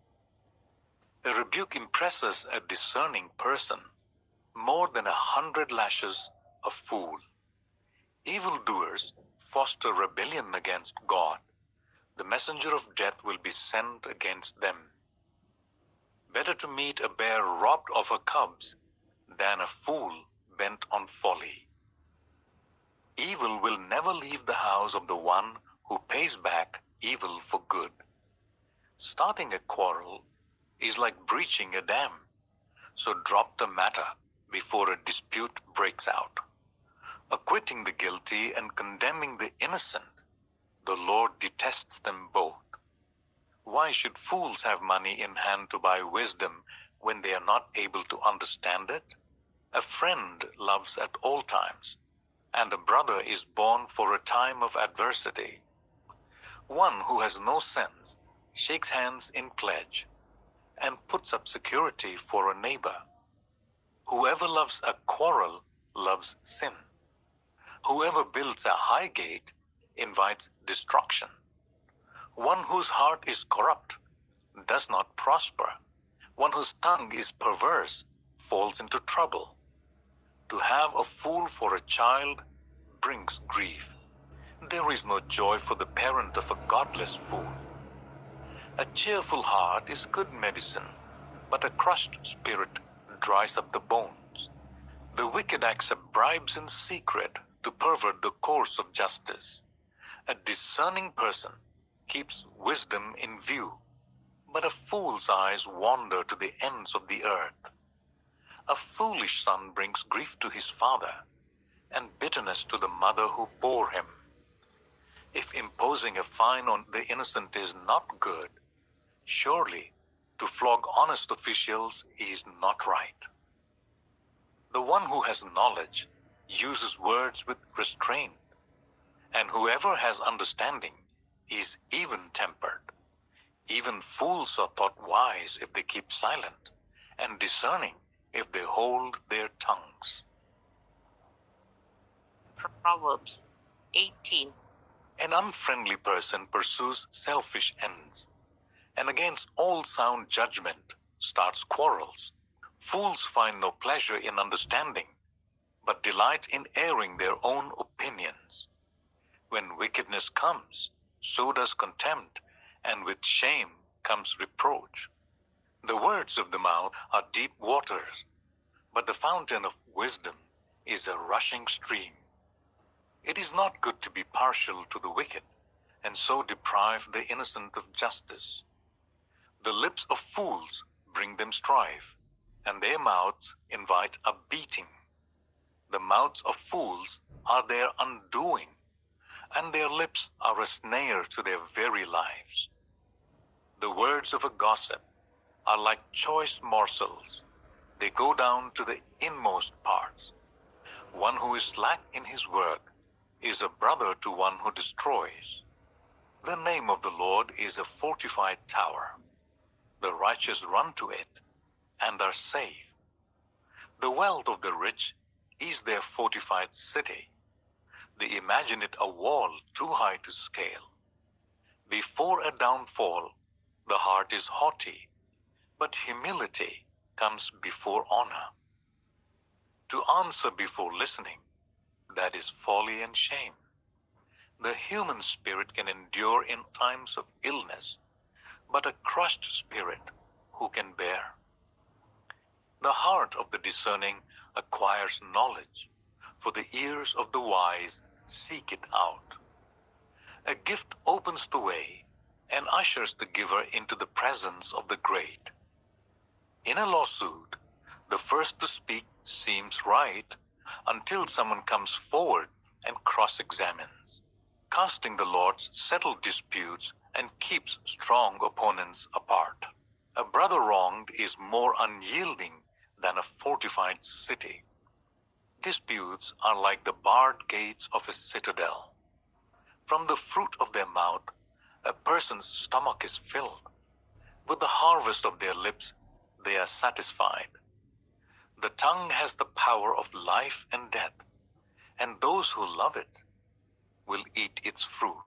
A rebuke impresses a discerning person more than 100 lashes a fool. Evildoers foster rebellion against God. The messenger of death will be sent against them. Better to meet a bear robbed of her cubs than a fool bent on folly. Evil will never leave the house of the one who pays back evil for good. Starting a quarrel is like breaching a dam, so drop the matter before a dispute breaks out. Acquitting the guilty and condemning the innocent, the Lord detests them both. Why should fools have money in hand to buy wisdom when they are not able to understand it? A friend loves at all times, and a brother is born for a time of adversity. One who has no sense shakes hands in pledge and puts up security for a neighbor. Whoever loves a quarrel loves sin. Whoever builds a high gate invites destruction. One whose heart is corrupt does not prosper. One whose tongue is perverse falls into trouble. To have a fool for a child brings grief. There is no joy for the parent of a godless fool. A cheerful heart is good medicine, but a crushed spirit dries up the bones. The wicked accept bribes in secret to pervert the course of justice. A discerning person keeps wisdom in view, but a fool's eyes wander to the ends of the earth. A foolish son brings grief to his father, and bitterness to the mother who bore him. If imposing a fine on the innocent is not good, surely to flog honest officials is not right. The one who has knowledge uses words with restraint, and whoever has understanding is even-tempered. Even fools are thought wise if they keep silent, and discerning if they hold their tongues.
Proverbs 18.
An unfriendly person pursues selfish ends, and against all sound judgment starts quarrels. Fools find no pleasure in understanding, but delight in airing their own opinions. When wickedness comes, so does contempt, and with shame comes reproach. The words of the mouth are deep waters, but the fountain of wisdom is a rushing stream. It is not good to be partial to the wicked, and so deprive the innocent of justice. The lips of fools bring them strife, and their mouths invite a beating. The mouths of fools are their undoing, and their lips are a snare to their very lives. The words of a gossip are like choice morsels. They go down to the inmost parts. One who is slack in his work is a brother to one who destroys. The name of the Lord is a fortified tower. The righteous run to it and are safe. The wealth of the rich is their fortified city. They imagine it a wall too high to scale. Before a downfall, the heart is haughty, but humility comes before honor. To answer before listening, that is folly and shame. The human spirit can endure in times of illness, but a crushed spirit who can bear? The heart of the discerning acquires knowledge, for the ears of the wise seek it out. A gift opens the way and ushers the giver into the presence of the great. In a lawsuit, the first to speak seems right until someone comes forward and cross-examines. Casting the Lord settles disputes and keeps strong opponents apart. A brother wronged is more unyielding than a fortified city. Disputes are like the barred gates of a citadel. From the fruit of their mouth, a person's stomach is filled. With the harvest of their lips, they are satisfied. The tongue has the power of life and death, and those who love it will eat its fruit.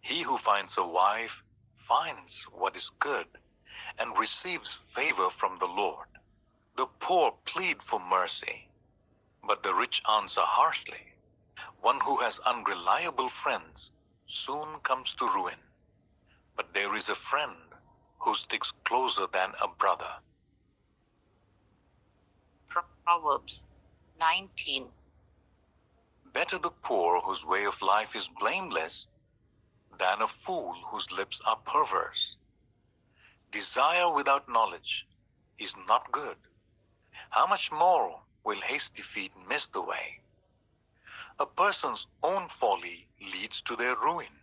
He who finds a wife finds what is good and receives favor from the Lord. The poor plead for mercy, but the rich answer harshly. One who has unreliable friends soon comes to ruin, but there is a friend who sticks closer than a brother.
Proverbs 19.
Better the poor whose way of life is blameless than a fool whose lips are perverse. Desire without knowledge is not good. How much more will hasty feet miss the way? A person's own folly leads to their ruin,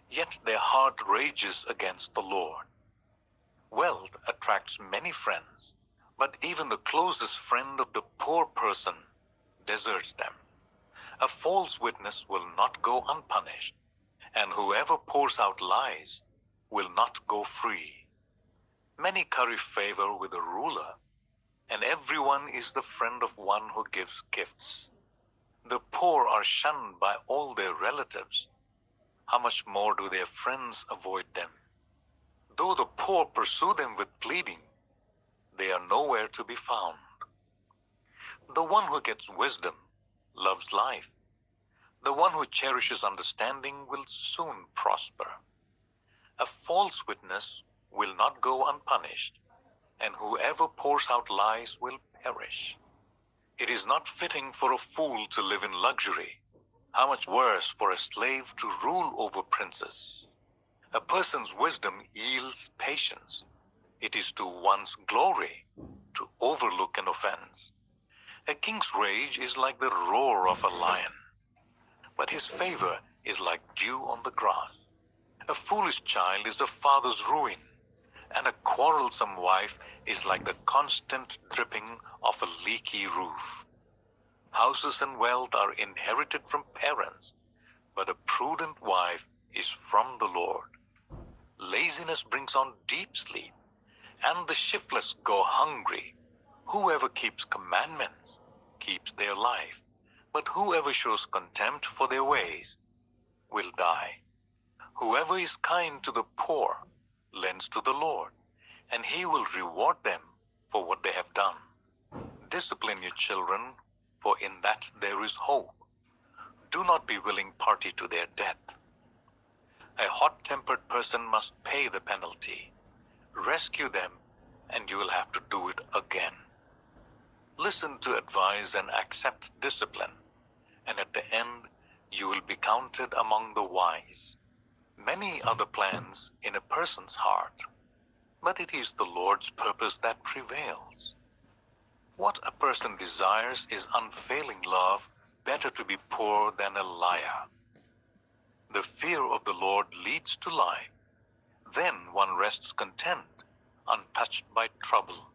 yet their heart rages against the Lord. Wealth attracts many friends, but even the closest friend of the poor person deserts them. A false witness will not go unpunished, and whoever pours out lies will not go free. Many curry favor with a ruler, and everyone is the friend of one who gives gifts. The poor are shunned by all their relatives. How much more do their friends avoid them? Though the poor pursue them with pleading, they are nowhere to be found. The one who gets wisdom loves life. The one who cherishes understanding will soon prosper. A false witness will not go unpunished, and whoever pours out lies will perish. It is not fitting for a fool to live in luxury. How much worse for a slave to rule over princes? A person's wisdom yields patience. It is to one's glory to overlook an offense. A king's rage is like the roar of a lion, but his favor is like dew on the grass. A foolish child is a father's ruin, and a quarrelsome wife is like the constant dripping of a leaky roof. Houses and wealth are inherited from parents, but a prudent wife is from the Lord. Laziness brings on deep sleep, and the shiftless go hungry. Whoever keeps commandments keeps their life, but whoever shows contempt for their ways will die. Whoever is kind to the poor lends to the Lord, and he will reward them for what they have done. Discipline your children, for in that there is hope. Do not be willing party to their death. A hot-tempered person must pay the penalty. Rescue them and you will have to do it again. Listen to advice and accept discipline, and at the end, you will be counted among the wise. Many are the plans in a person's heart, but it is the Lord's purpose that prevails. What a person desires is unfailing love, better to be poor than a liar. The fear of the Lord leads to life. Then one rests content, untouched by trouble.